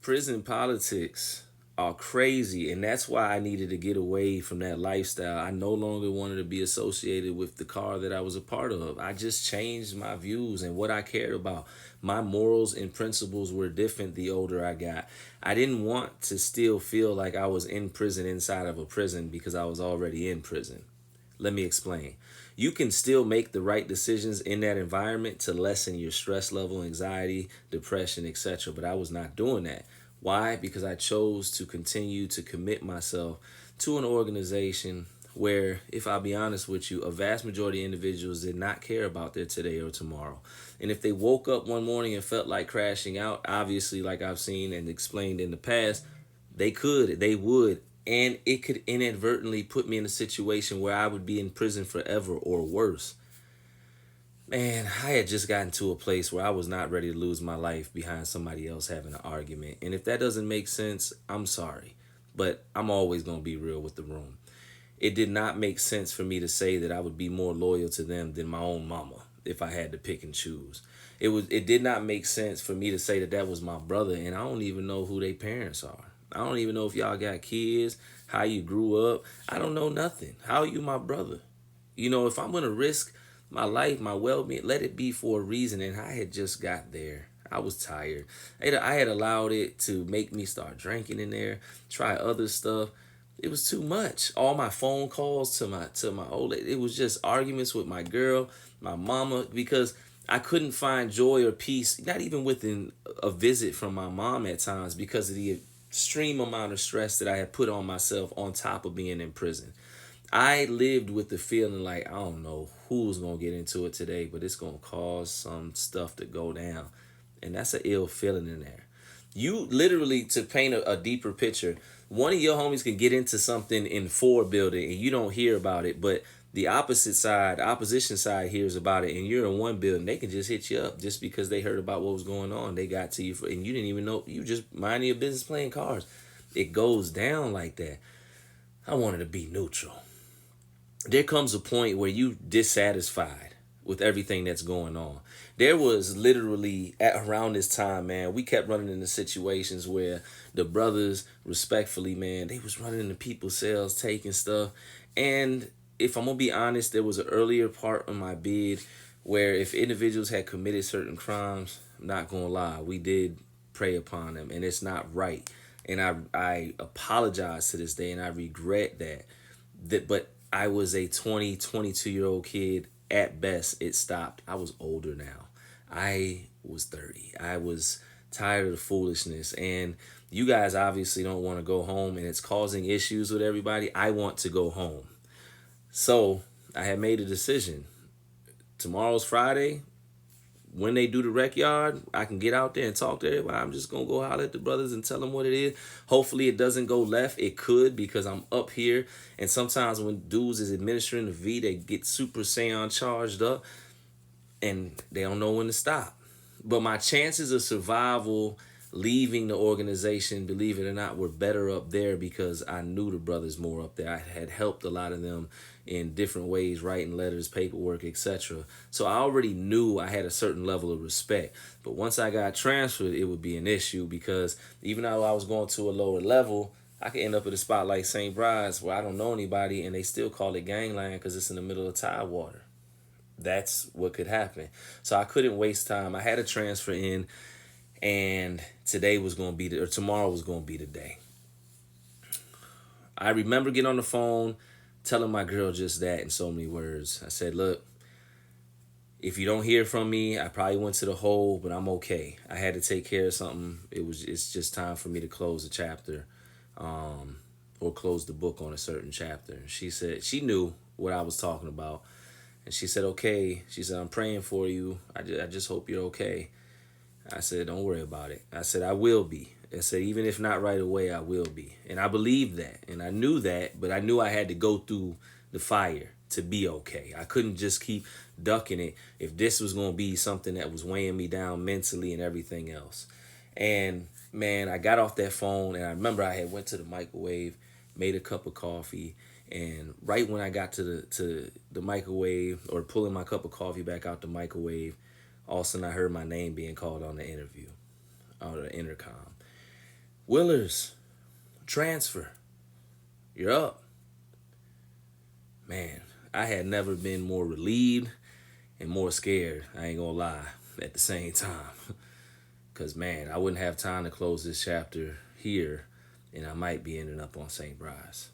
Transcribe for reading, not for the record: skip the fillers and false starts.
Prison politics are crazy, and that's why I needed to get away from that lifestyle. I no longer wanted to be associated with the car that I was a part of. I just changed my views and what I cared about. My morals and principles were different the older I got. I didn't want to still feel like I was in prison inside of a prison because I was already in prison. Let me explain. You can still make the right decisions in that environment to lessen your stress level, anxiety, depression, etc. But I was not doing that. Why? Because I chose to continue to commit myself to an organization where, if I'll be honest with you, a vast majority of individuals did not care about their today or tomorrow. And if they woke up one morning and felt like crashing out, obviously, like I've seen and explained in the past, they would, and it could inadvertently put me in a situation where I would be in prison forever or worse. Man, I had just gotten to a place where I was not ready to lose my life behind somebody else having an argument. And if that doesn't make sense, I'm sorry. But I'm always going to be real with the room. It did not make sense for me to say that I would be more loyal to them than my own mama if I had to pick and choose. It did not make sense for me to say that that was my brother, and I don't even know who their parents are. I don't even know if y'all got kids, how you grew up. I don't know nothing. How are you my brother? If I'm gonna risk my life, my well-being, let it be for a reason. And I had just got there. I was tired. I had allowed it to make me start drinking in there, try other stuff. It was too much. All my phone calls to my old lady, it was just arguments with my girl, my mama, because I couldn't find joy or peace, not even within a visit from my mom at times, because of the extreme amount of stress that I had put on myself on top of being in prison. I lived with the feeling like I don't know who's gonna get into it today, but it's gonna cause some stuff to go down, and that's an ill feeling in there. You literally, to paint a deeper picture, one of your homies can get into something in four building and you don't hear about it, but the opposition side hears about it, and you're in one building. They can just hit you up just because they heard about what was going on. They got to you and you didn't even know. You just minding your business playing cards. It goes down like that. I wanted to be neutral. There comes a point where you dissatisfied with everything that's going on. There was literally around this time, man, we kept running into situations where the brothers, respectfully, man, they was running into people's cells, taking stuff. And if I'm gonna be honest, there was an earlier part of my bid where if individuals had committed certain crimes, I'm not gonna lie, we did prey upon them, and it's not right. And I apologize to this day, and I regret but I was a 22 year old kid. At best, it stopped. I was older now. I was 30. I was tired of the foolishness. And you guys obviously don't want to go home, and it's causing issues with everybody. I want to go home. So I had made a decision. Tomorrow's Friday. When they do the rec yard, I can get out there and talk to everybody. I'm just gonna go holler at the brothers and tell them what it is. Hopefully it doesn't go left. It could, because I'm up here, and sometimes when dudes is administering the V, they get super Saiyan charged up and they don't know when to stop. But my chances of survival leaving the organization, believe it or not, were better up there because I knew the brothers more up there. I had helped a lot of them in different ways, writing letters, paperwork, etc. So I already knew I had a certain level of respect. But once I got transferred, it would be an issue, because even though I was going to a lower level, I could end up at a spot like St. Bride's where I don't know anybody and they still call it gangland because it's in the middle of Tidewater. That's what could happen. So I couldn't waste time. I had to transfer in, and today was going to be or tomorrow was going to be the day. I remember getting on the phone, telling my girl just that in so many words. I said, look, if you don't hear from me, I probably went to the hole, but I'm okay. I had to take care of something. It's just time for me to close a chapter, or close the book on a certain chapter. She said she knew what I was talking about. And she said, okay. She said, I'm praying for you. I just hope you're okay. I said, don't worry about it. I said, I will be. I said, even if not right away, I will be. And I believed that. And I knew that, but I knew I had to go through the fire to be okay. I couldn't just keep ducking it if this was going to be something that was weighing me down mentally and everything else. And man, I got off that phone, and I remember I had went to the microwave, made a cup of coffee, and right when I got to the microwave, or pulling my cup of coffee back out the microwave, all of a sudden I heard my name being called on the interview, on the intercom. Willers, transfer. You're up. Man, I had never been more relieved and more scared. I ain't gonna lie at the same time. Because, man, I wouldn't have time to close this chapter here, and I might be ending up on St. Bryce.